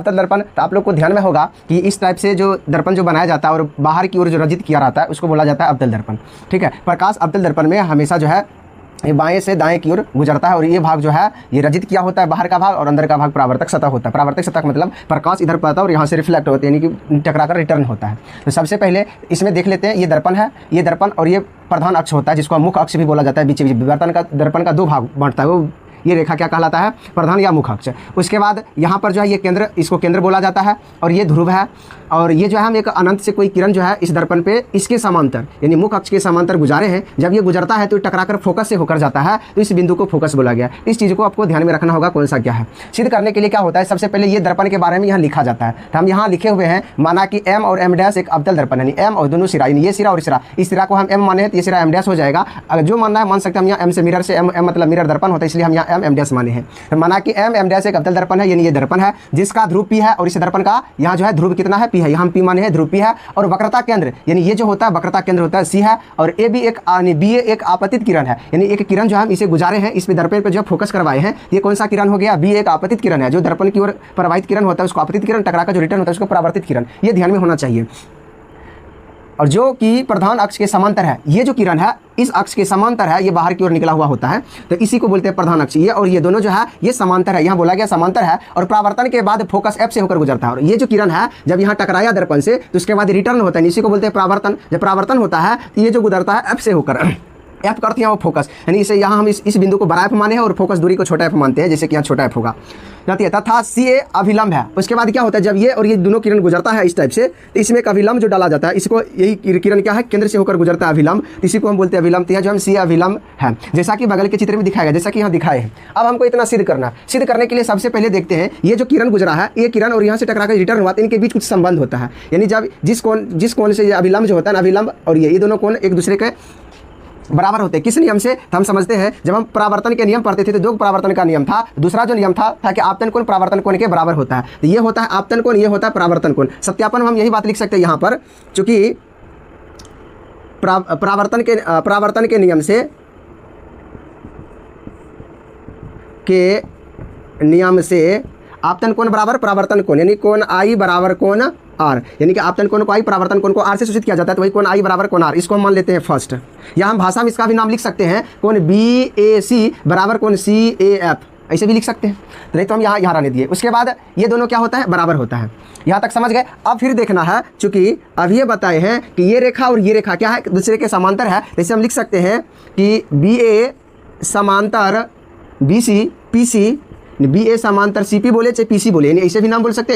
अवतल दर्पण, तो आप लोग को ध्यान में होगा कि इस टाइप से जो दर्पण जो बनाया जाता है और बाहर की ओर जो रजित किया रहता है उसको बोला जाता है अवतल दर्पण। ठीक है, प्रकाश अवतल दर्पण में हमेशा जो है ये बाएं से दाएं की ओर गुजरता है और ये भाग जो है ये रजित किया होता है बाहर का भाग, और अंदर का भाग परावर्तक सतह होता है। परावर्तक सतह का मतलब प्रकाश इधर पड़ता है और यहाँ से रिफ्लेक्ट होता है, यानी कि टकराकर रिटर्न होता है। तो सबसे पहले इसमें देख लेते हैं, ये दर्पण है, ये दर्पण और ये प्रधान अक्ष होता है जिसको मुख्य अक्ष भी बोला जाता है। बीच दर्पण का दो भाग बांटता है, वो ये रेखा क्या कहलाता है, प्रधान या मुख्य अक्ष। उसके बाद यहाँ पर जो है ये केंद्र, इसको केंद्र बोला जाता है, और ये ध्रुव है। और ये जो है हम एक अनंत से कोई किरण जो है इस दर्पण पे इसके समांतर यानी मुख्य अक्ष के समांतर गुजारे हैं, जब ये गुजरता है तो टकराकर फोकस से होकर जाता है, तो इस बिंदु को फोकस बोला गया। इस चीज़ को आपको ध्यान में रखना होगा कौन सा क्या है। सिद्ध करने के लिए क्या होता है, सबसे पहले ये दर्पण के बारे में यहाँ लिखा जाता है, तो हम यहाँ लिखे हुए हैं, माना कि एम और एम डैश एक अवतल दर्पण है, एम और दोनों सिरा, ये सिरा और सिरा, इस सिरा को हम एम माने तो ये सिरा एम डैश हो जाएगा। अगर जो मानना है मान सकते हैं हम यहाँ एम से मिरर से एम मतलब मिरर दर्पण होता है, इसलिए हम यहाँ एम डैश माने हैं। तो माना कि एम डैश एक अवतल दर्पण है, यानी ये दर्पण है जिसका ध्रुव पी है, और इस दर्पण का यहाँ जो है ध्रुव कितना है, पी है, यहाँ पी माने है ध्रुव पी है। और वक्रता केंद्र यानी ये जो होता है वक्रता केंद्र होता है सी है, और ए भी एक आपतित किरण है, यानी एक किरण जो हम इसे गुजारे हैं, इस पे दर्पण पे जो फोकस करवाए हैं, ये कौन सा किरण हो गया, बी एक आपतित किरण है। जो दर्पण की ओर प्रवाहित किरण होता है उसको आपतित किरण, टकराकर जो रिटर्न होता है उसको परावर्तित किरण, ये ध्यान में होना चाहिए। और जो कि प्रधान अक्ष के समांतर है, ये जो किरण है इस अक्ष के समांतर है, ये बाहर की ओर निकला हुआ होता है, तो इसी को बोलते हैं प्रधान अक्ष। ये और ये दोनों जो है ये समांतर है, यहाँ बोला गया समांतर है, और परावर्तन के बाद फोकस एफ से होकर गुजरता है। और ये जो किरण है जब यहाँ टकराया दर्पण से तो उसके बाद रिटर्न होता है, इसी को बोलते हैं परावर्तन। जब परावर्तन होता है तो ये जो गुजरता है एफ से होकर, एफ करते हैं वो फोकस, यानी इसे यहाँ हम इस बिंदु को बड़ा एफ माने हैं और फोकस दूरी को छोटा एफ मानते हैं, जैसे कि यहाँ छोटा एफ होगा जाती है। तथा सी ए अभिलंब है। उसके बाद क्या होता है, जब ये और ये दोनों किरण गुजरता है इस टाइप से, तो इसमें एक अभिलंब जो डाला जाता है, इसको यही किरण क्या है, केंद्र से होकर गुजरता है अभिलंब, इसी को हम बोलते हैं अभिलंब। तो जो हम सी अभिलंब है, जैसा कि बगल के चित्र में दिखाया गया, जैसा कि यहाँ दिखाए हैं। अब हमको इतना सिद्ध करना, सिद्ध करने के लिए सबसे पहले देखते हैं ये जो किरण गुजरा है, ये किरण और यहाँ से टकरा कर रिटर्न हुआ, तो इनके बीच कुछ संबंध होता है। यानी जब जिस कोण से ये अभिलंब जो होता है ना, अभिलंब और ये दोनों कोण एक दूसरे के बराबर होते हैं। किस नियम से, तो हम समझते हैं जब हम परावर्तन के नियम पढ़ते थे तो दो परावर्तन का नियम था, दूसरा जो नियम था कि आपतन कोण परावर्तन कोण के बराबर होता है। तो ये होता है आपतन कोण, ये होता है परावर्तन कोण। सत्यापन हम यही बात लिख सकते हैं यहाँ पर, चूंकि परावर्तन के नियम से आपतन कोण बराबर परावर्तन कोण, यानी कोण आई बराबर कोण आर, यानी कि आपतन कोण को आई परावर्तन कोण को आर से सूचित किया जाता है, तो वही कोण आई बराबर कोण आर, इसको हम मान लेते हैं फर्स्ट। या हम भाषा में इसका भी नाम लिख सकते हैं, कोण बी ए सी बराबर कोण सी ए एफ, ऐसे भी लिख सकते हैं। नहीं तो हम यहाँ रहने दिए। उसके बाद ये दोनों क्या होता है, बराबर होता है। यहाँ तक समझ गए। अब फिर देखना है, चूंकि अब ये बताए हैं कि ये रेखा और ये रेखा क्या है, दूसरे के समांतर है, जैसे हम लिख सकते हैं कि बी ए समांतर B C P C, B A समांतर सी पी बोले चाहे पी सी बोले, यानी ऐसे भी नाम बोल सकते हैं।